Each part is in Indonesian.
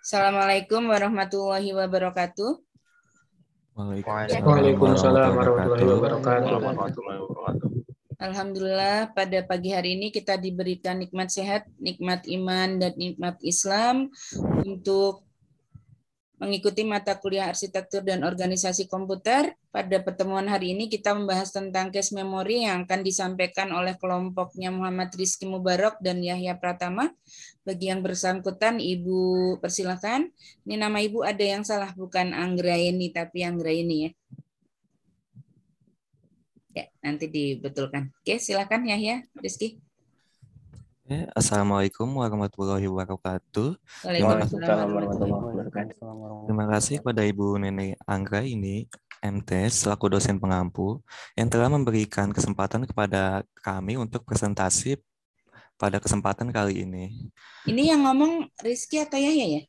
Assalamualaikum warahmatullahi wabarakatuh. Waalaikumsalam warahmatullahi wabarakatuh. Alhamdulillah pada pagi hari ini kita diberikan nikmat sehat, nikmat iman, dan nikmat Islam untuk mengikuti mata kuliah arsitektur dan organisasi komputer. Pada pertemuan hari ini kita membahas tentang case memory yang akan disampaikan oleh kelompoknya Muhammad Rizky Mubarok dan Yahya Pratama. Bagi yang bersangkutan, Ibu persilakan. Ini nama Ibu ada yang salah, bukan Anggraini tapi Anggraini ya. Ya, nanti dibetulkan. Oke, silakan Yahya, Rizky. Assalamualaikum warahmatullahi wabarakatuh. Waalaikumsalam warahmatullahi wabarakatuh. Terima kasih kepada Ibu Nenek Anggra ini, MT, selaku dosen pengampu, yang telah memberikan kesempatan kepada kami untuk presentasi pada kesempatan kali ini. Ini yang ngomong Rizky atau Yahya ya?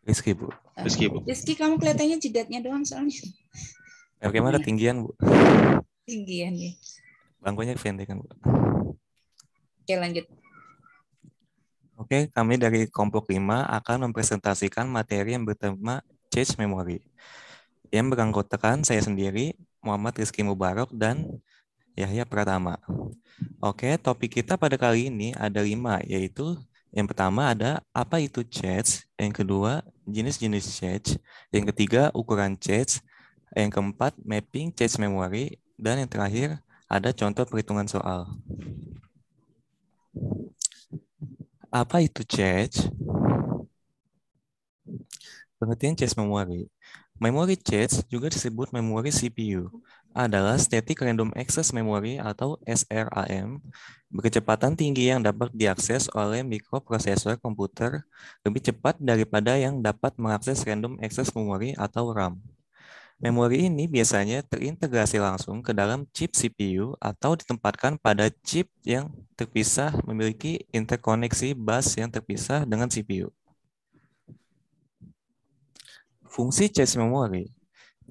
Rizky, Bu. Rizky, kamu kelihatannya jidatnya doang soalnya. Bagaimana ketinggian, Bu? Tinggian ya. Bangkunya pendek kan, Bu? Oke, lanjut. Oke, kami dari kelompok 5 akan mempresentasikan materi yang bertema Cache Memory. Yang beranggotakan saya sendiri, Muhammad Rizky Mubarok, dan Yahya Pratama. Oke, topik kita pada kali ini ada 5, yaitu yang pertama ada apa itu cache, yang kedua jenis-jenis cache, yang ketiga ukuran cache, yang keempat mapping cache memory, dan yang terakhir ada contoh perhitungan soal. Apa itu cache? Pengertian cache memory. Memory cache juga disebut memori CPU, adalah Static Random Access Memory atau SRAM, berkecepatan tinggi yang dapat diakses oleh mikroprosesor komputer lebih cepat daripada yang dapat mengakses Random Access Memory atau RAM. Memori ini biasanya terintegrasi langsung ke dalam chip CPU atau ditempatkan pada chip yang terpisah memiliki interkoneksi bus yang terpisah dengan CPU. Fungsi cache memory.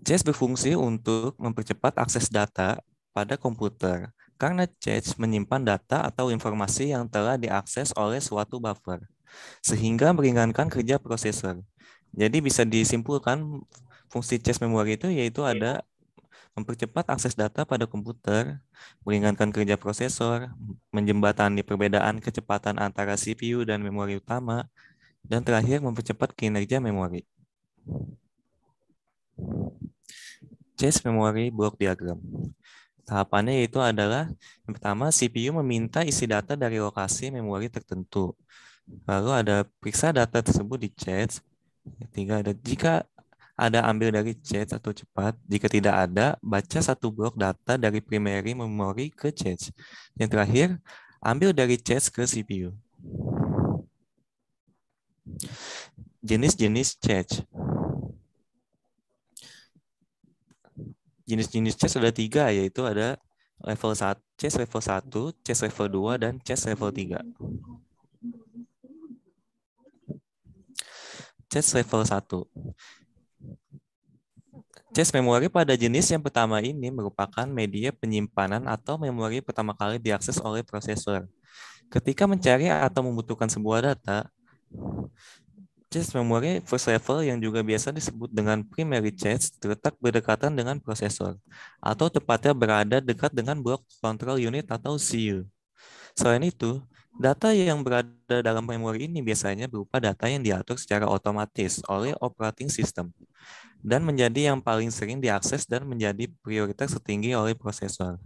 Cache berfungsi untuk mempercepat akses data pada komputer karena cache menyimpan data atau informasi yang telah diakses oleh suatu buffer, sehingga meringankan kerja prosesor. Jadi bisa disimpulkan fungsi cache memory itu yaitu ada mempercepat akses data pada komputer, meringankan kerja prosesor, menjembatani perbedaan kecepatan antara CPU dan memori utama, dan terakhir mempercepat kinerja memori. Cache memory block diagram. Tahapannya yaitu adalah yang pertama CPU meminta isi data dari lokasi memori tertentu. Lalu ada periksa data tersebut di cache. Ketiga ada jika ada ambil dari cache atau cepat. Jika tidak ada, baca satu blok data dari primary memory ke cache. Yang terakhir, ambil dari cache ke CPU. Jenis-jenis cache. Jenis-jenis cache ada 3, yaitu ada level 1, cache level 1, cache level 2, dan cache level 3. Cache level 1. Cache memori pada jenis yang pertama ini merupakan media penyimpanan atau memori pertama kali diakses oleh prosesor. Ketika mencari atau membutuhkan sebuah data, cache memory first level yang juga biasa disebut dengan primary cache terletak berdekatan dengan prosesor, atau tepatnya berada dekat dengan blok control unit atau CU. Selain itu, data yang berada dalam memori ini biasanya berupa data yang diatur secara otomatis oleh operating system dan menjadi yang paling sering diakses dan menjadi prioritas tertinggi oleh prosesor.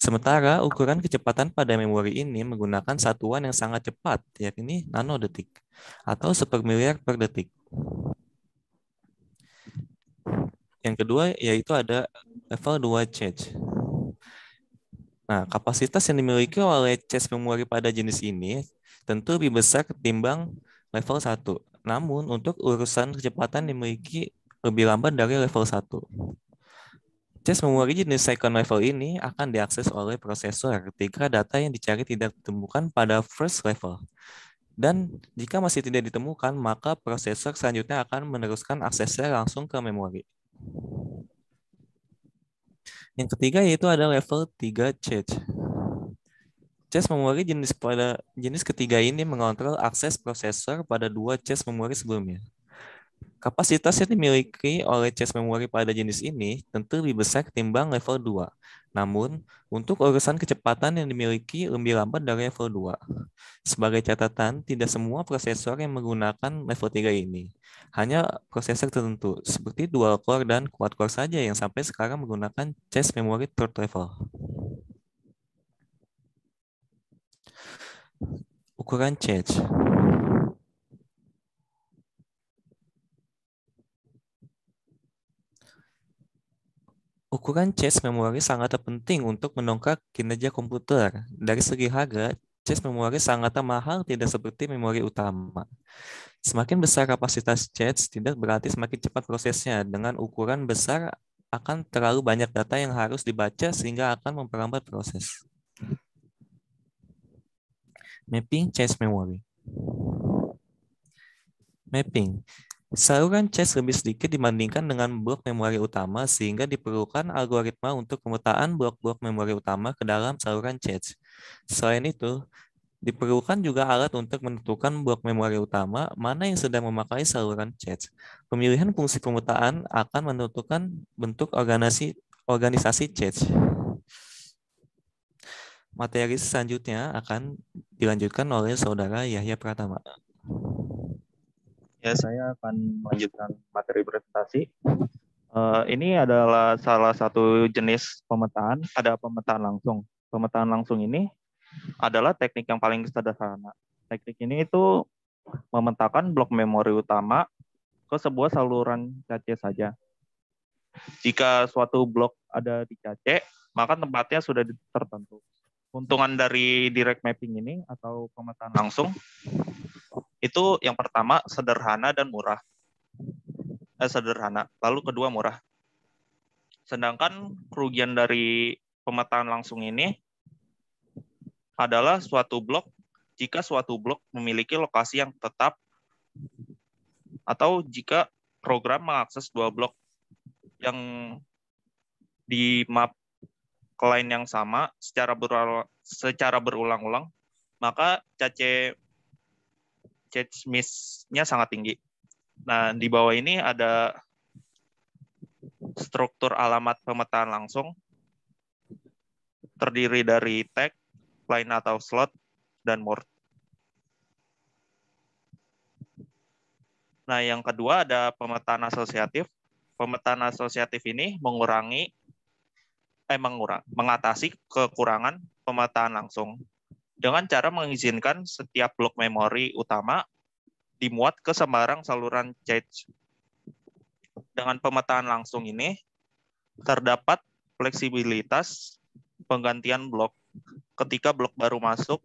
Sementara ukuran kecepatan pada memori ini menggunakan satuan yang sangat cepat, yakni nanodetik atau sepermiliar per detik. Yang kedua yaitu ada level 2 cache. Nah, kapasitas yang dimiliki oleh cache memori pada jenis ini tentu lebih besar ketimbang level 1. Namun, untuk urusan kecepatan dimiliki lebih lambat dari level 1. Cache memori jenis second level ini akan diakses oleh prosesor ketika data yang dicari tidak ditemukan pada first level. Dan jika masih tidak ditemukan, maka prosesor selanjutnya akan meneruskan aksesnya langsung ke memori. Yang ketiga yaitu ada level 3 cache. Cache memori jenis ketiga ini mengontrol akses prosesor pada dua cache memori sebelumnya. Kapasitas yang dimiliki oleh cache memori pada jenis ini tentu lebih besar ketimbang level 2. Namun, untuk urusan kecepatan yang dimiliki lebih lambat dari level 2. Sebagai catatan, tidak semua prosesor yang menggunakan level 3 ini. Hanya prosesor tertentu, seperti dual core dan quad core saja yang sampai sekarang menggunakan cache memori third level. Ukuran cache. Ukuran cache memori sangat penting untuk mendongkrak kinerja komputer. Dari segi harga, cache memori sangat mahal, tidak seperti memori utama. Semakin besar kapasitas cache, tidak berarti semakin cepat prosesnya. Dengan ukuran besar, akan terlalu banyak data yang harus dibaca sehingga akan memperlambat proses. Mapping cache memory. Mapping. Saluran cache lebih sedikit dibandingkan dengan blok memori utama sehingga diperlukan algoritma untuk pemetaan blok-blok memori utama ke dalam saluran cache. Selain itu, diperlukan juga alat untuk menentukan blok memori utama mana yang sedang memakai saluran cache. Pemilihan fungsi pemetaan akan menentukan bentuk organisasi cache. Materi selanjutnya akan dilanjutkan oleh Saudara Yahya Pratama. Ya, saya akan melanjutkan materi presentasi. Ini adalah salah satu jenis pemetaan, ada pemetaan langsung. Pemetaan langsung ini adalah teknik yang paling sederhana. Teknik ini itu memetakan blok memori utama ke sebuah saluran cache saja. Jika suatu blok ada di cache, maka tempatnya sudah tertentu. Keuntungan dari direct mapping ini atau pemetaan langsung itu yang pertama sederhana dan murah. Sederhana, lalu kedua murah. Sedangkan kerugian dari pemetaan langsung ini adalah jika suatu blok memiliki lokasi yang tetap atau jika program mengakses dua blok yang di map ke line yang sama secara berulang-ulang, maka cache miss-nya sangat tinggi. Nah, di bawah ini ada struktur alamat pemetaan langsung, terdiri dari tag, line atau slot, dan more. Nah, yang kedua ada pemetaan asosiatif. Pemetaan asosiatif ini mengatasi kekurangan pemetaan langsung dengan cara mengizinkan setiap blok memori utama dimuat ke sembarang saluran cache. Dengan pemetaan langsung ini terdapat fleksibilitas penggantian blok ketika blok baru masuk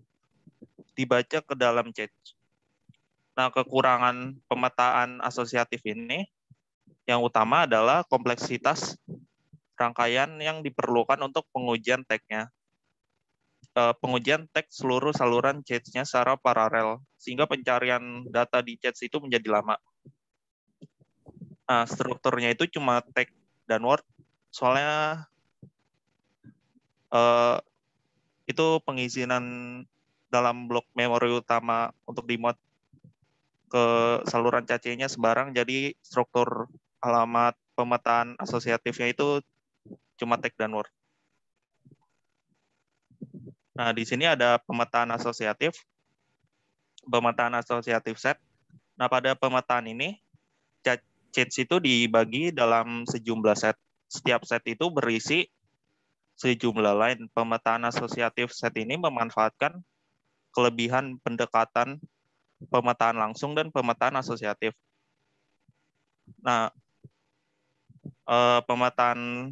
dibaca ke dalam cache. Nah, kekurangan pemetaan asosiatif ini yang utama adalah kompleksitas rangkaian yang diperlukan untuk pengujian tag-nya. Pengujian tag seluruh saluran cache-nya secara paralel, sehingga pencarian data di cache itu menjadi lama. Nah, strukturnya itu cuma tag dan word, soalnya itu pengizinan dalam blok memori utama untuk dimuat ke saluran cache-nya sembarang, jadi struktur alamat pemetaan asosiatifnya itu cuma tag dan word. Nah, di sini ada pemetaan asosiatif set. Nah, pada pemetaan ini, cache itu dibagi dalam sejumlah set. Setiap set itu berisi sejumlah line. Pemetaan asosiatif set ini memanfaatkan kelebihan pendekatan pemetaan langsung dan pemetaan asosiatif. Nah, pemetaan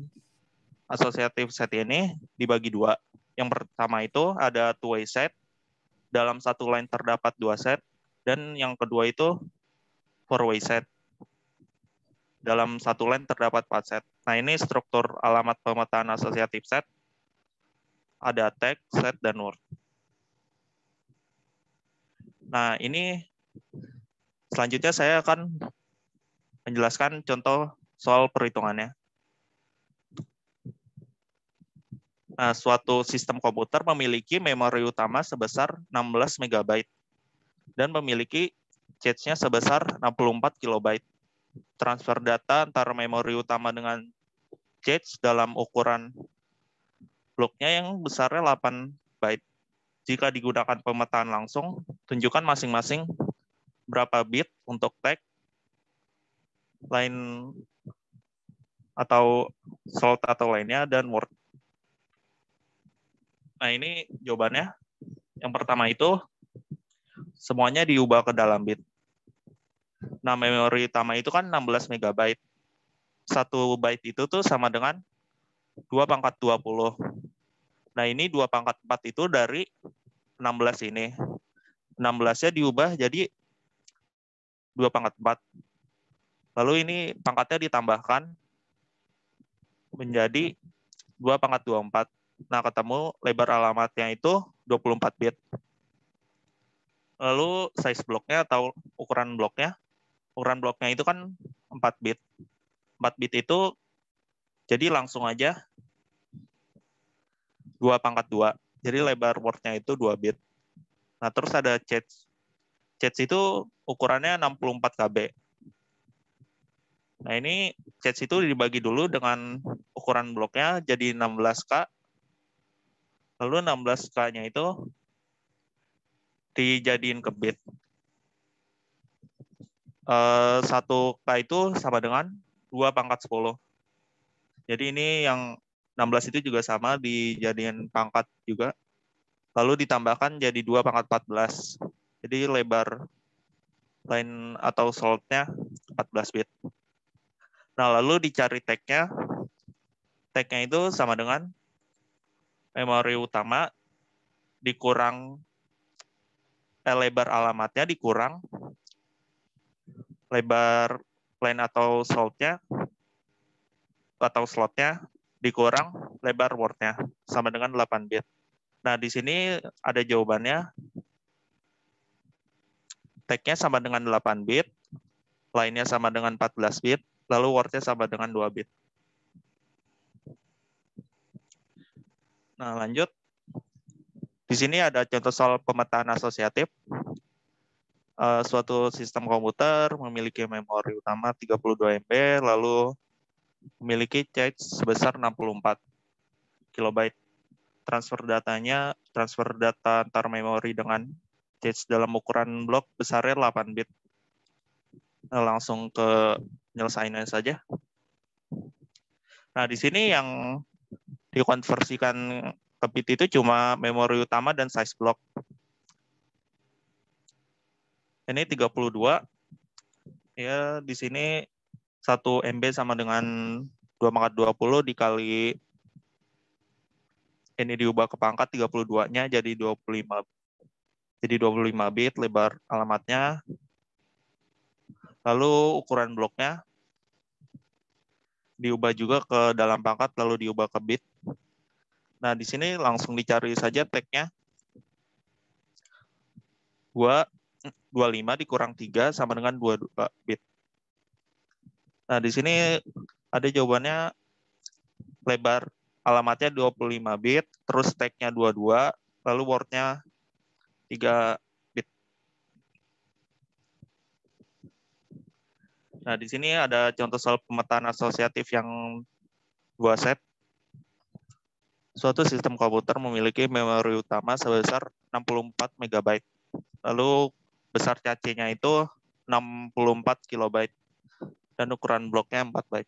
asosiatif set ini dibagi dua. Yang pertama itu ada two-way set, dalam satu line terdapat dua set, dan yang kedua itu four-way set, dalam satu line terdapat 4 set. Nah, ini struktur alamat pemetaan asosiatif set, ada tag, set, dan word. Nah, ini selanjutnya saya akan menjelaskan contoh soal perhitungannya. Nah, suatu sistem komputer memiliki memori utama sebesar 16 MB dan memiliki cache-nya sebesar 64 KB. Transfer data antara memori utama dengan cache dalam ukuran bloknya yang besarnya 8 byte. Jika digunakan pemetaan langsung, tunjukkan masing-masing berapa bit untuk tag, line atau salt atau lainnya, dan word. Nah, ini jawabannya. Yang pertama itu, semuanya diubah ke dalam bit. Nah, memori utama itu kan 16 MB. 1 byte itu tuh sama dengan 2/20. Nah, ini 2/4 itu dari 16 ini. 16-nya diubah jadi 2/4. Lalu ini pangkatnya ditambahkan menjadi 2/24. Nah, ketemu lebar alamatnya itu 24 bit. Lalu size bloknya atau ukuran bloknya itu kan 4 bit. 4 bit itu jadi langsung aja 2/2. Jadi lebar word-nya itu 2 bit. Nah, terus ada cache. Cache itu ukurannya 64 KB. Nah, ini cache itu dibagi dulu dengan ukuran bloknya jadi 16K. Lalu 16K-nya itu dijadiin ke bit. 1K itu sama dengan 2/10. Jadi ini yang 16 itu juga sama, dijadiin pangkat juga. Lalu ditambahkan jadi 2/14. Jadi lebar line atau salt-nya 14 bit. Nah, lalu dicari tag-nya. Tag-nya itu sama dengan memori utama dikurang lebar alamatnya dikurang lebar line atau slotnya dikurang lebar word-nya sama dengan 8 bit. Nah, di sini ada jawabannya. Tag-nya sama dengan 8 bit, line-nya sama dengan 14 bit, lalu word-nya sama dengan 2 bit. Nah, lanjut. Di sini ada contoh soal pemetaan asosiatif. Suatu sistem komputer memiliki memori utama 32 MB, lalu memiliki cache sebesar 64 KB. Transfer data antar memori dengan cache dalam ukuran blok besarnya 8 bit. Nah, langsung ke penyelesaiannya saja. Nah, di sini yang dikonversikan ke bit itu cuma memori utama dan size block. Ini 32. Ya, di sini 1 MB sama dengan 2/20 dikali ini diubah ke pangkat 32-nya jadi 25. Jadi 25 bit lebar alamatnya. Lalu ukuran bloknya diubah juga ke dalam pangkat lalu diubah ke bit. Nah, di sini langsung dicari saja tag-nya. 25 dikurang 3 sama dengan 22 bit. Nah, di sini ada jawabannya lebar alamatnya 25 bit, terus tag-nya 22, lalu word-nya 3 bit. Nah, di sini ada contoh soal pemetaan asosiatif yang 2 set. Suatu sistem komputer memiliki memori utama sebesar 64 MB. Lalu besar cache-nya itu 64 KB dan ukuran bloknya 4 byte.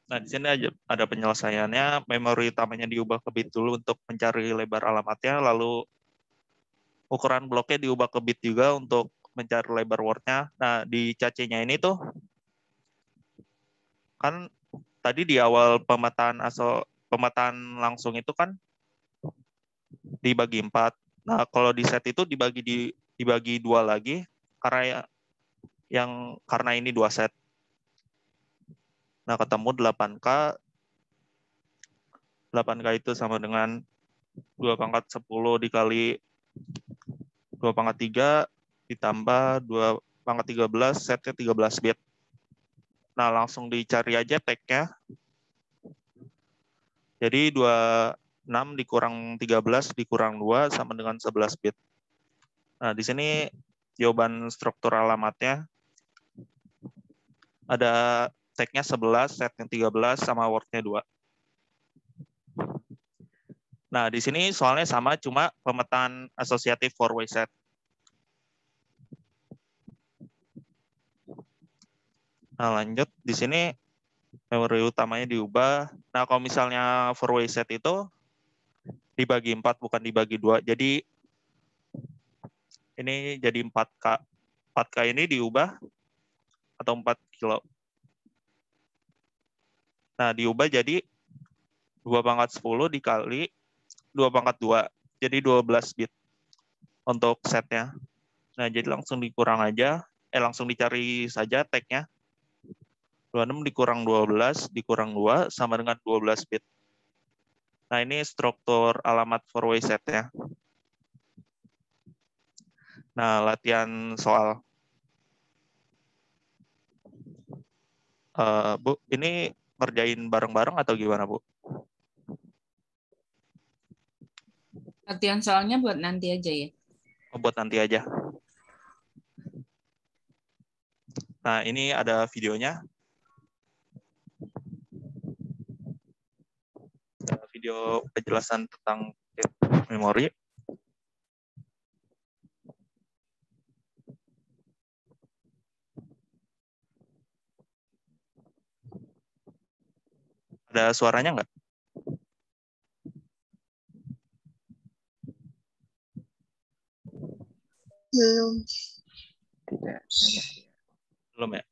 Nah, di sini ada penyelesaiannya. Memori utamanya diubah ke bit dulu untuk mencari lebar alamatnya, lalu ukuran bloknya diubah ke bit juga untuk mencari lebar word-nya. Nah, di cache-nya ini tuh kan tadi di awal pemetaan langsung itu kan dibagi 4. Nah, kalau di set itu dibagi 2 lagi karena ini 2 set. Nah, ketemu 8K. 8K itu sama dengan 2/10 dikali 2/3 ditambah 2/13, setnya 13 bit. Nah, langsung dicari aja tag-nya. Jadi 26 dikurang 13 dikurang 2 sama dengan 11 bit. Nah, di sini jawaban struktur alamatnya ada tag-nya 11, set-nya 13, sama word-nya 2. Nah, di sini soalnya sama, cuma pemetaan asosiatif four-way set. Nah, lanjut. Di sini memori utamanya diubah. Nah, kalau misalnya four-way set itu dibagi 4, bukan dibagi 2. Jadi, ini jadi 4K. 4K ini diubah atau 4 kilo. Nah, diubah jadi 2/10 dikali 2/2. Jadi 12 bit untuk setnya. Nah, jadi langsung dikurang aja. Langsung dicari saja tag-nya. 26 dikurang 12 dikurang 2 sama dengan 12 bit. Nah, ini struktur alamat four-way set-nya. Nah, latihan soal. Bu, ini ngerjain bareng-bareng atau gimana, Bu? Latihan soalnya buat nanti aja ya. Buat nanti aja. Nah, ini ada videonya. Video penjelasan tentang memori. Ada suaranya nggak? Belum. Belum ya?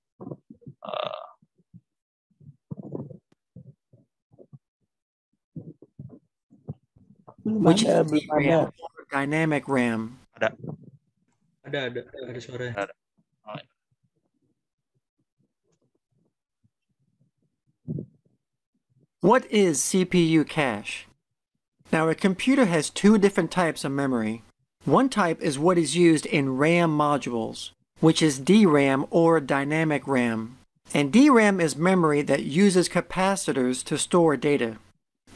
Which is DRAM or dynamic RAM? Ada. Ada suaranya. Ada. Oh, ya. What is CPU cache? Now, a computer has two different types of memory. One type is what is used in RAM modules, which is DRAM or dynamic RAM. And DRAM is memory that uses capacitors to store data.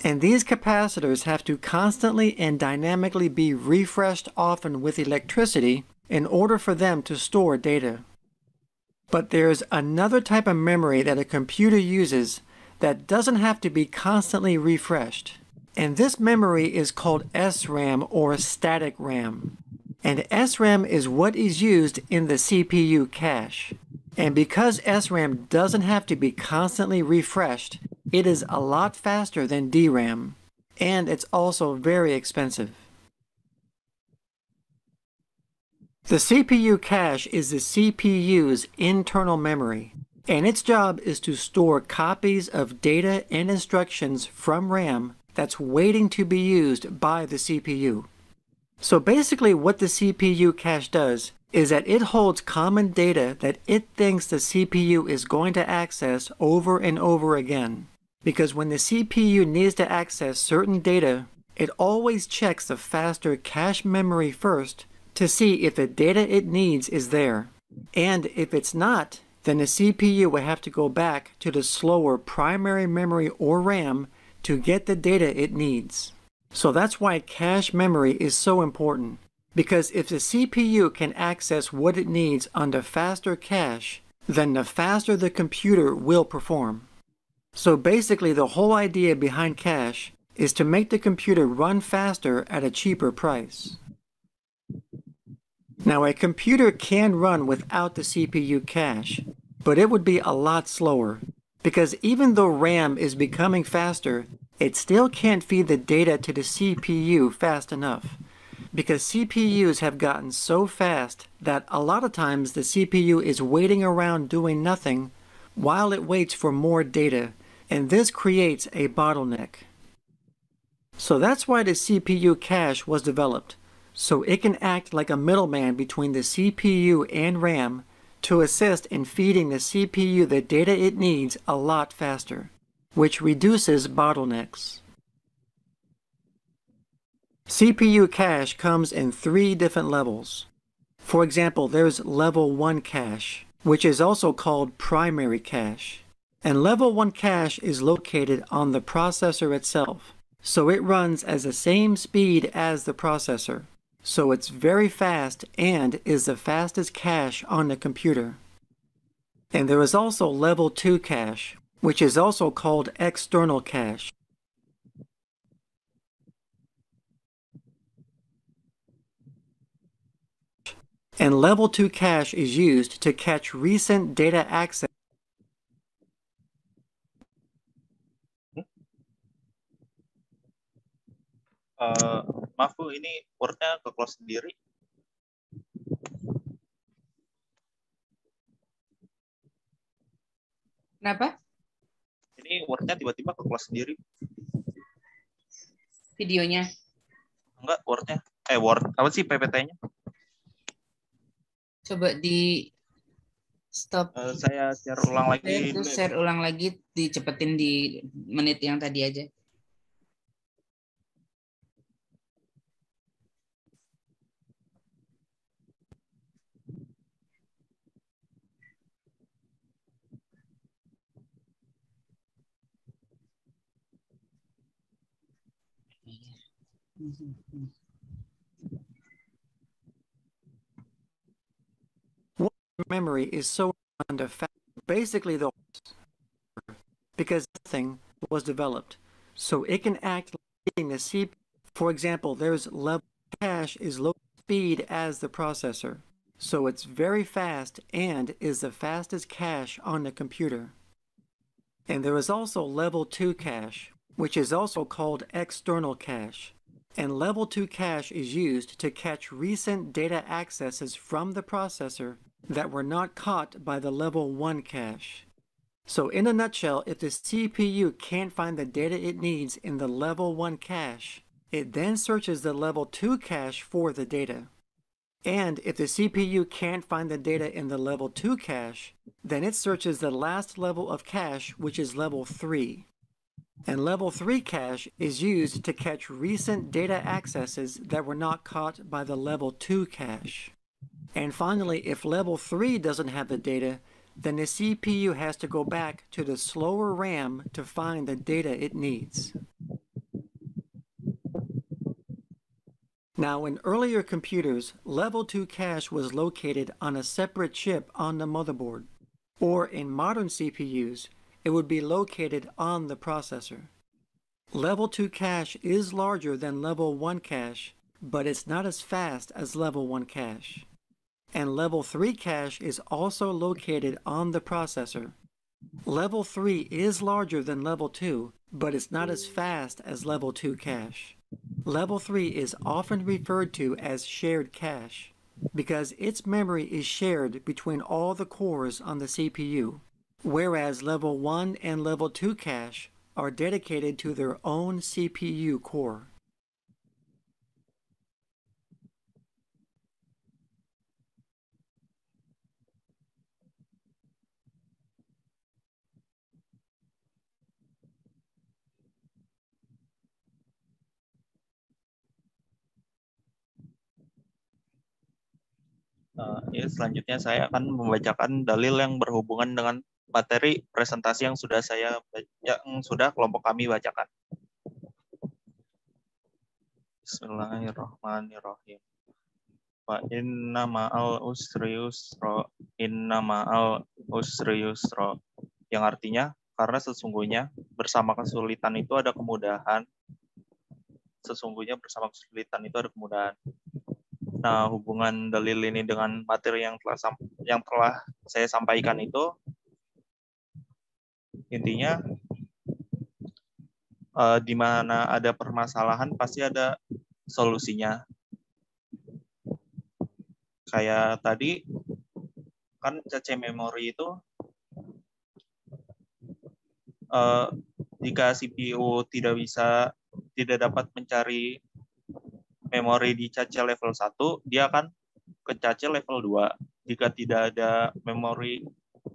And these capacitors have to constantly and dynamically be refreshed often with electricity in order for them to store data. But there's another type of memory that a computer uses that doesn't have to be constantly refreshed. And this memory is called SRAM or static RAM. And SRAM is what is used in the CPU cache. And because SRAM doesn't have to be constantly refreshed, it is a lot faster than DRAM. And it's also very expensive. The CPU cache is the CPU's internal memory, and its job is to store copies of data and instructions from RAM that's waiting to be used by the CPU. So basically what the CPU cache does is that it holds common data that it thinks the CPU is going to access over and over again. Because when the CPU needs to access certain data, it always checks the faster cache memory first to see if the data it needs is there. And if it's not, then the CPU will have to go back to the slower primary memory or RAM to get the data it needs. So that's why cache memory is so important, because if the CPU can access what it needs on the faster cache, then the faster the computer will perform. So basically the whole idea behind cache is to make the computer run faster at a cheaper price. Now, a computer can run without the CPU cache, but it would be a lot slower, because even though RAM is becoming faster, it still can't feed the data to the CPU fast enough, because CPUs have gotten so fast that a lot of times the CPU is waiting around doing nothing while it waits for more data, and this creates a bottleneck. So that's why the CPU cache was developed, so it can act like a middleman between the CPU and RAM to assist in feeding the CPU the data it needs a lot faster, which reduces bottlenecks. CPU cache comes in 3 different levels. For example, there's level 1 cache, which is also called primary cache. And level 1 cache is located on the processor itself, so it runs as the same speed as the processor. So it's very fast and is the fastest cache on the computer. And there is also level 2 cache, which is also called external cache. And level 2 cache is used to catch recent data access. Maaf Bu, ini Word-nya ke-close sendiri. Kenapa? Ini Word-nya tiba-tiba ke-close sendiri. Videonya. Enggak, Word-nya. Word. Apa sih PPT-nya? Coba di stop. Saya share ulang lagi. Terus share ulang lagi, dicepetin di menit yang tadi aja. Memory is so under basically the because nothing was developed, so it can act like the CPU. For example, there's level cache is low speed as the processor, so it's very fast and is the fastest cache on the computer. And there is also level 2 cache, which is also called external cache. And level 2 cache is used to catch recent data accesses from the processor that were not caught by the level 1 cache. So in a nutshell, if the CPU can't find the data it needs in the level 1 cache, it then searches the level 2 cache for the data. And if the CPU can't find the data in the level 2 cache, then it searches the last level of cache, which is level 3. And level 3 cache is used to catch recent data accesses that were not caught by the level 2 cache. And finally, if level 3 doesn't have the data, then the CPU has to go back to the slower RAM to find the data it needs. Now, in earlier computers, level 2 cache was located on a separate chip on the motherboard, or in modern CPUs, it would be located on the processor. Level 2 cache is larger than level 1 cache, but it's not as fast as level 1 cache. And level 3 cache is also located on the processor. Level 3 is larger than level 2, but it's not as fast as level 2 cache. Level 3 is often referred to as shared cache because its memory is shared between all the cores on the CPU, whereas level 1 and level 2 cache are dedicated to their own CPU core. Selanjutnya saya akan membacakan dalil yang berhubungan dengan materi presentasi yang sudah kelompok kami bacakan. Bismillahirrahmanirrahim. Wa inna ma'al usri yusra, inna ma'al usri yusra. Yang artinya, karena sesungguhnya bersama kesulitan itu ada kemudahan. Sesungguhnya bersama kesulitan itu ada kemudahan. Nah, hubungan dalil ini dengan materi yang telah saya sampaikan itu, intinya di mana ada permasalahan pasti ada solusinya. Kayak tadi kan cache memori itu jika CPU tidak dapat mencari memori di cache level 1, dia akan ke cache level 2. Jika tidak ada memori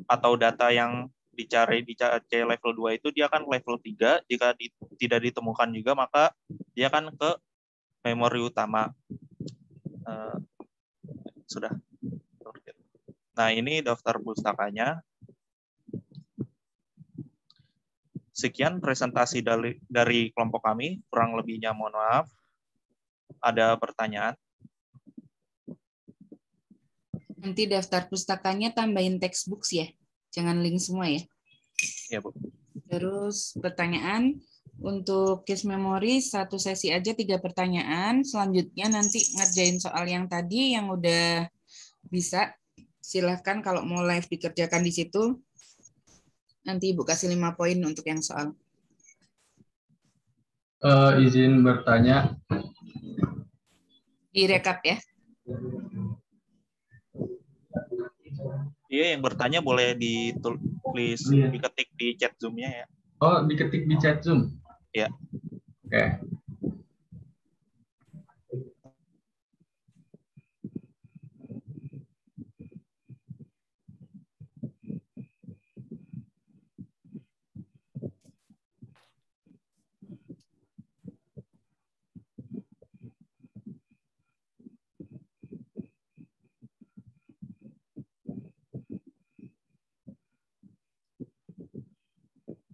atau data yang dicari di cache level 2 itu, dia akan level 3. Jika tidak ditemukan juga, maka dia akan ke memori utama. Sudah. Nah, ini daftar pustakanya. Sekian presentasi dari kelompok kami. Kurang lebihnya mohon maaf. Ada pertanyaan? Nanti daftar pustakanya tambahin textbooks ya. Jangan link semua ya. Ya, Bu. Terus pertanyaan untuk case memory 1 sesi aja 3 pertanyaan. Selanjutnya nanti ngerjain soal yang tadi yang udah bisa. Silahkan kalau mau live dikerjakan di situ. Nanti Ibu kasih 5 poin untuk yang soal. Izin bertanya. Direkap ya. Iya, yang bertanya boleh ditulis, diketik di chat Zoom-nya ya. Oh, diketik di chat Zoom? Ya. Oke.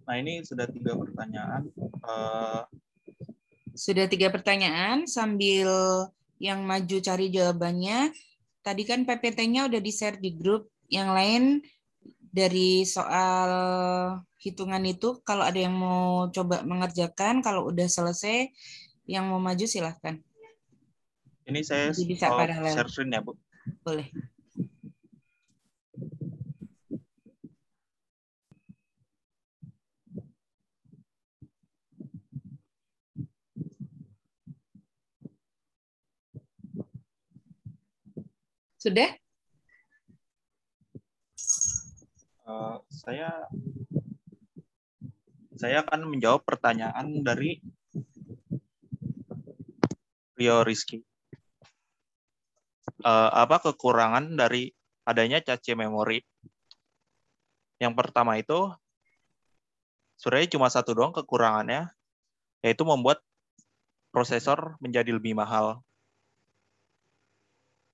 Nah, ini sudah 3 pertanyaan. Sudah 3 pertanyaan, sambil yang maju cari jawabannya. Tadi kan PPT-nya udah di-share di grup. Yang lain dari soal hitungan itu, kalau ada yang mau coba mengerjakan, kalau udah selesai, yang mau maju silahkan. Ini saya Jadi bisa paralel. share screen ya, Bu. Boleh. Sudah? Saya akan menjawab pertanyaan dari Rio Rizky. Apa kekurangan dari adanya cache memori? Yang pertama itu sebenarnya cuma satu doang kekurangannya, yaitu membuat prosesor menjadi lebih mahal.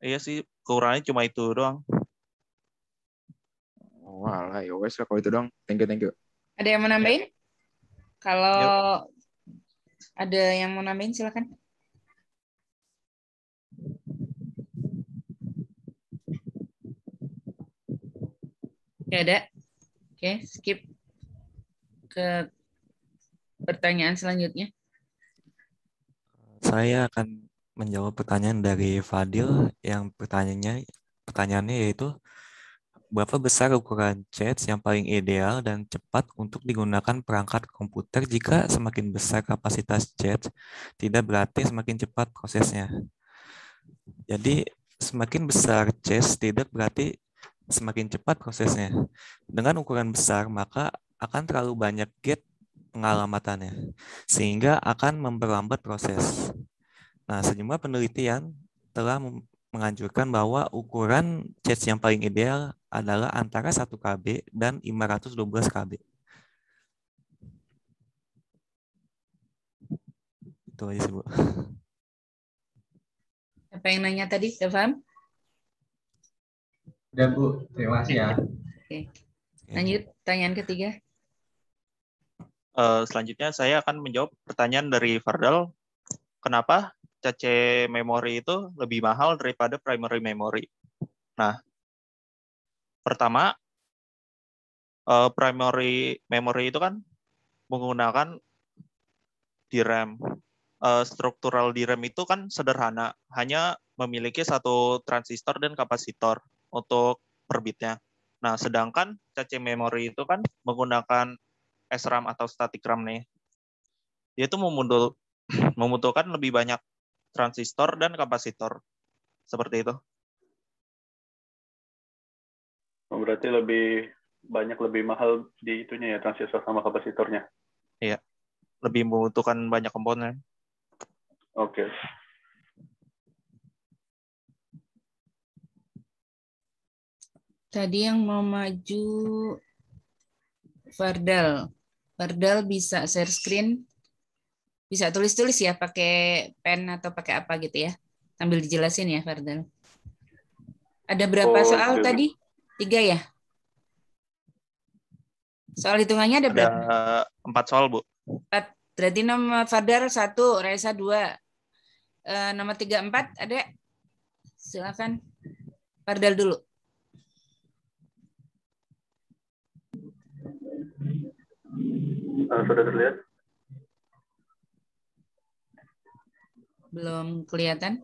Iya sih, kekurangannya cuma itu doang. Walah, ya wes lah kalau itu dong. Thank you. Ada yang mau nambahin? Kalau Yuk. ada yang mau nambahin silakan. Oke, ada. Oke, skip ke pertanyaan selanjutnya. Saya akan menjawab pertanyaan dari Fadil yang pertanyaannya yaitu berapa besar ukuran cache yang paling ideal dan cepat untuk digunakan perangkat komputer jika semakin besar kapasitas cache tidak berarti semakin cepat prosesnya. Jadi semakin besar cache tidak berarti semakin cepat prosesnya. Dengan ukuran besar maka akan terlalu banyak gate pengalamatannya sehingga akan memperlambat proses. Nah, sejumlah penelitian telah menganjurkan bahwa ukuran cache yang paling ideal adalah antara 1 KB dan 512 KB. Itu aja sih, Bu. Apa yang nanya tadi, udah paham? Udah, Bu. Terima kasih ya. Oke. Lanjut, pertanyaan ketiga. Selanjutnya saya akan menjawab pertanyaan dari Fardal. Kenapa cache memori itu lebih mahal daripada primary memory? Nah, pertama, primary memory itu kan menggunakan DRAM. Struktural DRAM itu kan sederhana, hanya memiliki satu transistor dan kapasitor untuk per bitnya. Nah, sedangkan cache memory itu kan menggunakan SRAM atau static RAM nih. Dia itu membutuhkan lebih banyak transistor dan kapasitor. Seperti itu. Berarti lebih mahal di itunya ya, transistor sama kapasitornya. Iya. Lebih membutuhkan banyak komponen. Oke. Tadi yang mau maju Fardal. Fardal bisa share screen. Bisa tulis-tulis ya pakai pen atau pakai apa gitu ya. Sambil dijelasin ya Fardal. Ada berapa soal oke. tadi? 3 ya? Soal hitungannya ada Ada berapa? 4 soal, Bu. 4. Berarti nomor Fadar 1, Raisa 2. Nomor 3, 4 ada? Silakan. Fardal dulu. Sudah terlihat? Belum kelihatan.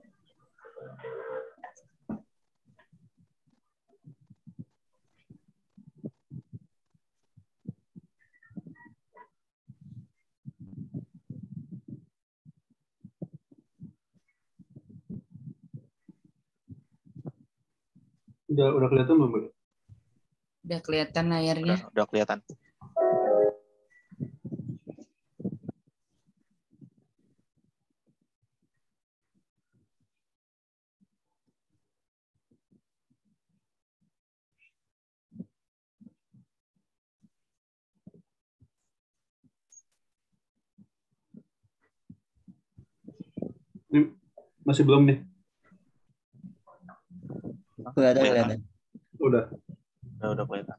Udah kelihatan belum, Bu? Udah kelihatan layarnya. Udah kelihatan. Ini masih belum nih? Kelihatan. Udah. Udah kelihatan.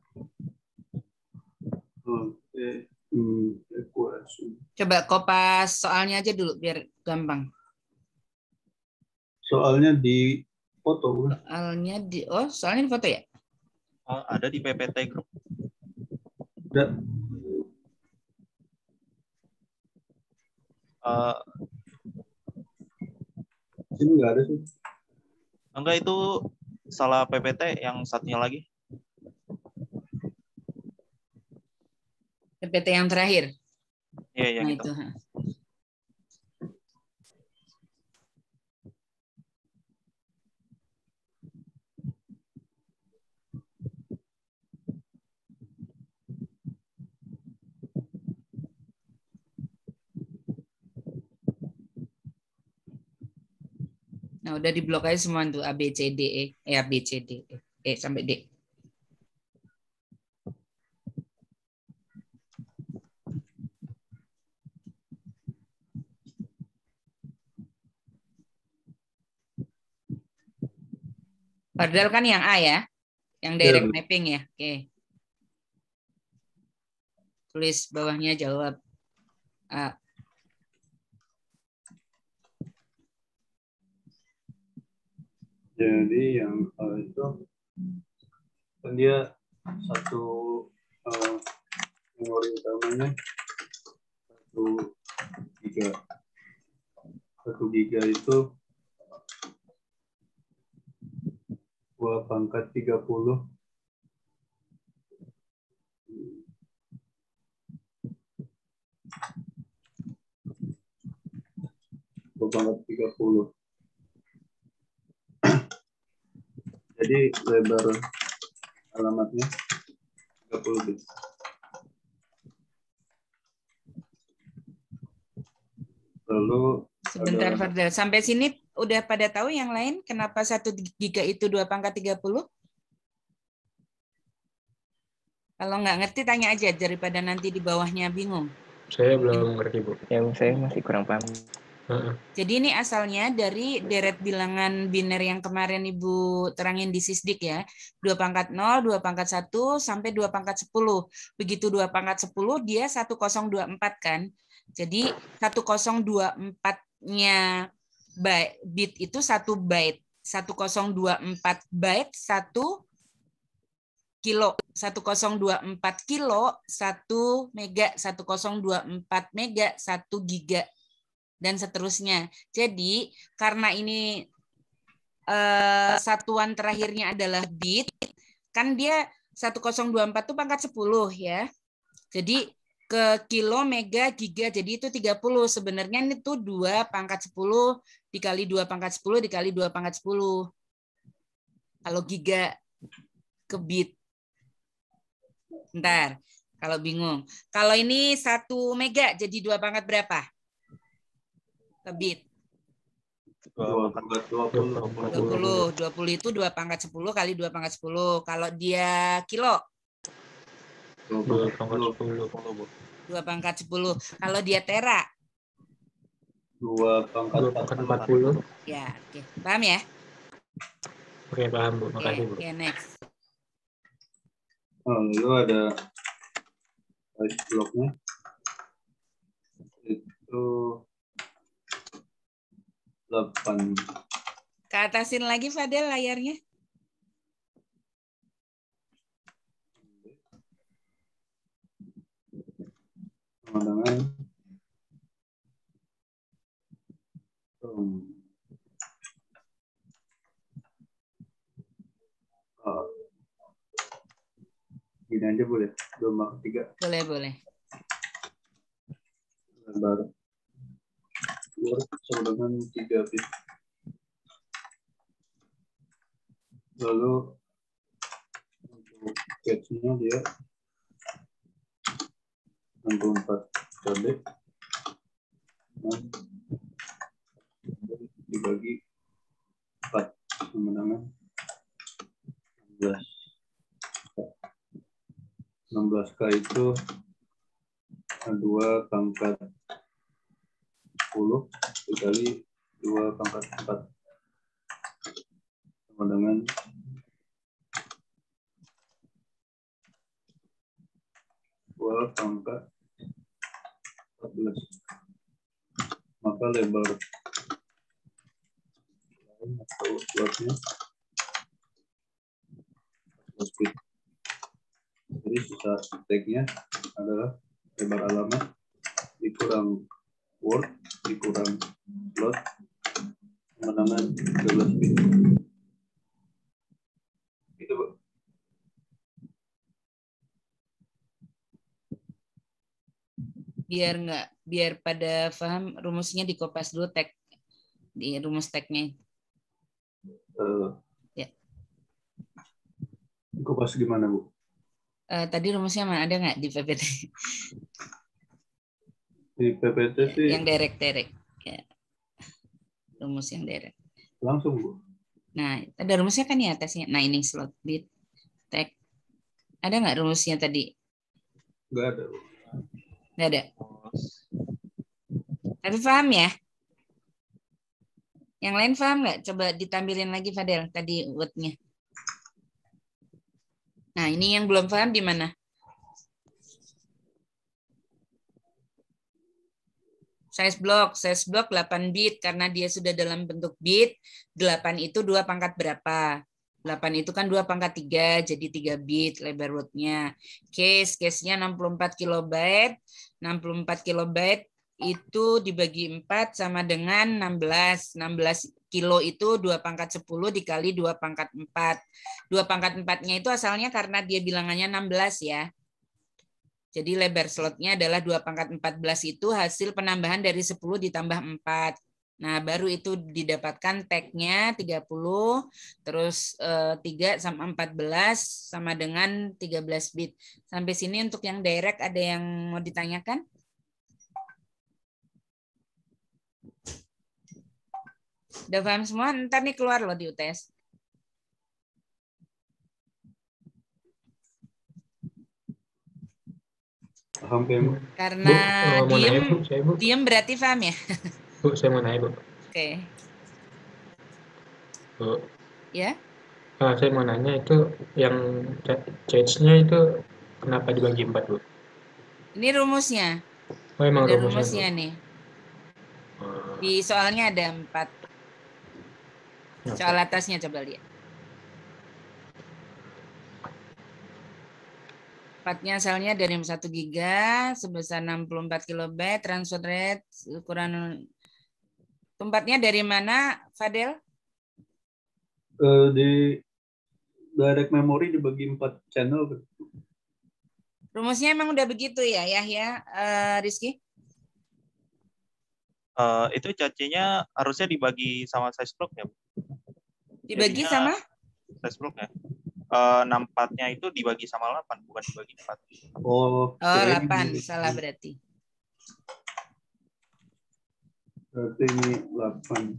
Oke. Ekuasi. Coba kopas soalnya aja dulu biar gampang. Soalnya di foto, bukan? Soalnya di foto ya? Oh, ada di PPT Group. Udah. Ini nggak ada sih. Enggak, itu salah PPT yang satunya lagi. PPT yang terakhir. Iya, yang Nah, itu. itu. Nah, udah diblok aja semua tuh A, B, C, D, E. A, B, C, D, E sampai D. Padahal kan yang A ya, yang direct mapping ya. Oke. Tulis bawahnya jawab A. Jadi yang itu kan dia satu memori utamanya 1 giga. 1 giga itu 2/30. 2/30. Jadi lebar alamatnya 30 bit. Lalu Sebentar, Fardal. Sampai sini udah pada tahu yang lain kenapa 1 giga itu 2/30? Kalau nggak ngerti tanya aja daripada nanti di bawahnya bingung. Saya belum ngerti, Bu. Ya, saya masih kurang paham. Jadi ini asalnya dari deret bilangan biner yang kemarin Ibu terangin di Sisdik ya. 2/0, 2/1, sampai 2/10. Begitu 2/10 dia 1024 kan. Jadi 1024-nya bit itu 1 byte. 1024 byte 1 kilo. 1024 kilo 1 mega. 1024 mega 1 giga. Dan seterusnya. Jadi karena ini satuan terakhirnya adalah bit, kan dia 1024 itu pangkat 10 ya. Jadi ke kilo, mega, giga, jadi itu 30. Sebenarnya itu 2/10 dikali 2/10 dikali 2/10. Kalau giga ke bit. Bentar, kalau bingung. Kalau ini 1 mega jadi 2 pangkat berapa? Ke bit. 20 itu 2/10 kali 2/10. Kalau dia kilo 2/10. Kalau dia tera 2/40. ya, oke. Paham ya? Oke, paham, Bu. Makasih, Bu. Oke, next. lalu ada size bloknya itu 8. Keatasin lagi Fadel layarnya. Sama dengan gini aja boleh 2/3 Boleh. lebar Word sama dengan 3 bit. Lalu untuk catch-nya dia 64 KB dan dibagi 4 sama dengan 16K itu 2 pangkat 10 dikali 2 pangkat 4 sama dengan 2 pangkat 14. Maka lebar atau slotnya 14 bit. Jadi sisa tag-nya adalah lebar alamat dikurang word dikurang slot sama dengan 12 bit. Gitu, Bu. Biar pada paham rumusnya dikopas dulu tag di rumus tagnya. Ya. Kopas gimana, Bu? Tadi rumusnya mana ada nggak di PPT? Di PPT sih Yang direct. Ya. Rumus yang direct. langsung, Bu. Nah, ada rumusnya kan di atasnya. Nah, ini slot bit tag. Ada nggak rumusnya tadi? Nggak ada, Bu. Nggak ada. Tapi paham ya? Yang lain paham nggak? Coba ditampilin lagi Fadel tadi word-nya. Nah, ini yang belum paham di mana? Size block 8 bit karena dia sudah dalam bentuk bit. 8 itu 2 pangkat berapa? 8 itu kan 2 pangkat 3, jadi 3 bit lebar word-nya. Case-nya 64 kilobyte. 64 kilobyte itu dibagi 4 sama dengan 16. 16 kilo itu 2 pangkat 10 dikali 2 pangkat 4. 2 pangkat 4-nya itu asalnya karena dia bilangannya 16 ya. Jadi lebar slotnya adalah 2 pangkat 14 itu hasil penambahan dari 10 ditambah 4. Nah, baru itu didapatkan tag-nya 30, terus 3 sama 14 sama dengan 13 bit. Sampai sini untuk yang direct ada yang mau ditanyakan? Udah paham semua? Ntar nih keluar loh di UTS. Paham, Bu? Karena Bu, mau nanya, Bu, saya, Bu. diem berarti paham ya? Bu, saya mau nanya, Bu. Oke. Bu. Ya? Saya mau nanya itu yang charge-nya itu kenapa dibagi 4, Bu? Ini rumusnya. Oh, emang Ada rumusnya, rumusnya nih. Di soalnya ada 4. Soal atasnya coba lihat. 4-nya asalnya dari 1 giga sebesar 64 kilobyte, transfer rate ukuran tempatnya dari mana, Fadel? Di direct memory dibagi 4 channel. Rumusnya emang udah begitu ya, Yahya, Rizky? Itu cacingnya harusnya dibagi sama size block ya? Dibagi Jadinya sama? Size block ya? 64-nya itu dibagi sama 8, bukan dibagi 4. Oh, 8, salah berarti. Berarti ini 8.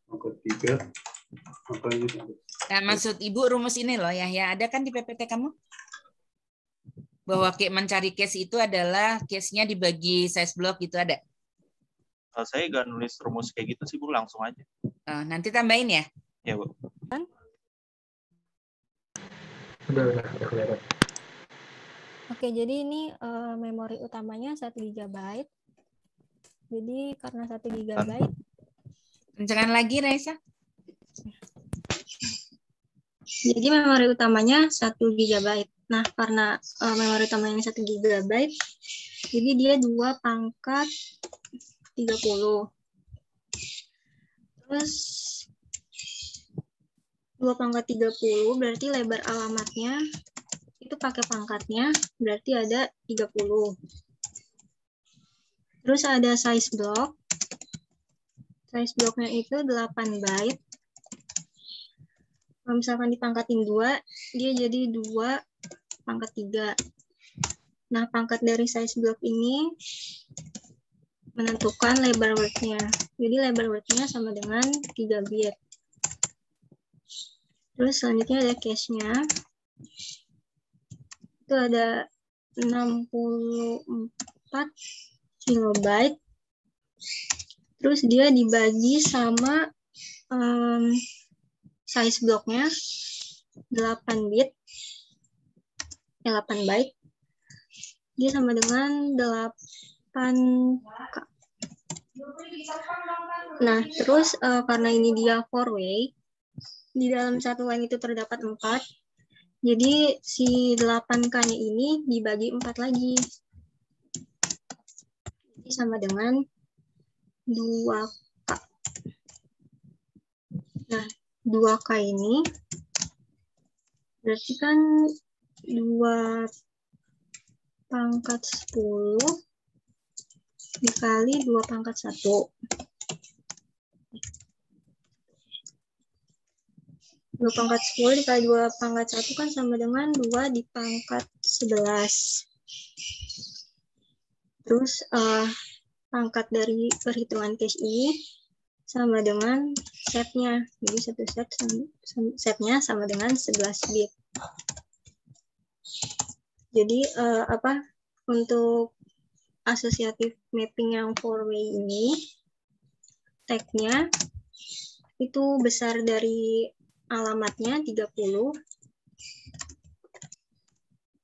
Maka 3. Maka ini. Nah, maksud Ibu rumus ini loh, Yahya. Ada kan di PPT kamu? Bahwa mencari case itu adalah case-nya dibagi size block gitu ada? Saya nggak nulis rumus kayak gitu sih, Bu. Langsung aja. Nanti tambahin ya? Ya, Bu. Udah kelihatan. Oke, jadi ini memori utamanya 1 GB. Jadi karena 1 GB. Kencangkan lagi, Raisa. Jadi memori utamanya 1 GB. Nah, karena memori utamanya 1 GB, jadi dia 2 pangkat 30. Terus 2 pangkat 30 berarti lebar alamatnya itu pakai pangkatnya berarti ada 30. Terus ada size block. Size blocknya itu 8 byte. Kalau misalkan dipangkatin 2, dia jadi 2 pangkat 3. Nah, pangkat dari size block ini menentukan lebar word-nya. Jadi lebar word-nya sama dengan 3 bit. Terus selanjutnya ada cache-nya. Itu ada 64 kilobyte. Terus dia dibagi sama size blocknya 8 bit. 8 byte. Dia sama dengan 8K. Nah, terus karena ini dia 4-way, di dalam satu line itu terdapat 4. Jadi si 8K-nya ini dibagi 4 lagi. Jadi sama dengan 2K. Nah, 2K ini berarti kan 2 pangkat 10 dikali 2 pangkat 1. 2 pangkat 10 dikali 2 pangkat 1 kan sama dengan 2 di pangkat 11. Terus pangkat dari perhitungan cache ini sama dengan setnya. Jadi satu setnya sama dengan 11 bit. Jadi untuk associative mapping yang 4-way ini tag-nya itu besar dari alamatnya 30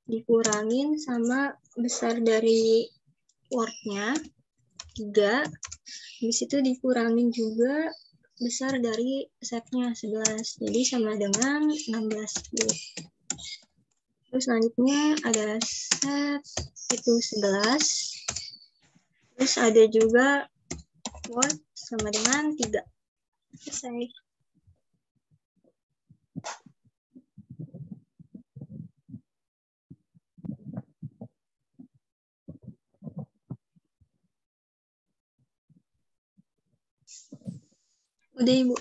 dikurangin sama besar dari word-nya 3. Habis itu dikurangin juga besar dari setnya 11. Jadi sama dengan 16 bit. Terus selanjutnya ada set itu 11. Terus ada juga word sama dengan 3. Selesai. Udah, Ibu.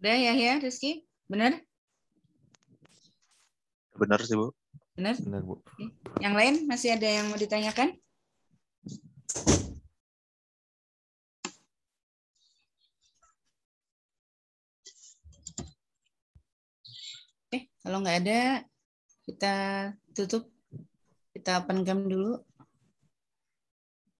Udah ya, Rizky? Benar? Benar sih, Bu. Benar? Benar, Bu. Oke. Yang lain masih ada yang mau ditanyakan? Oke, kalau nggak ada, kita tutup. Kita open cam dulu.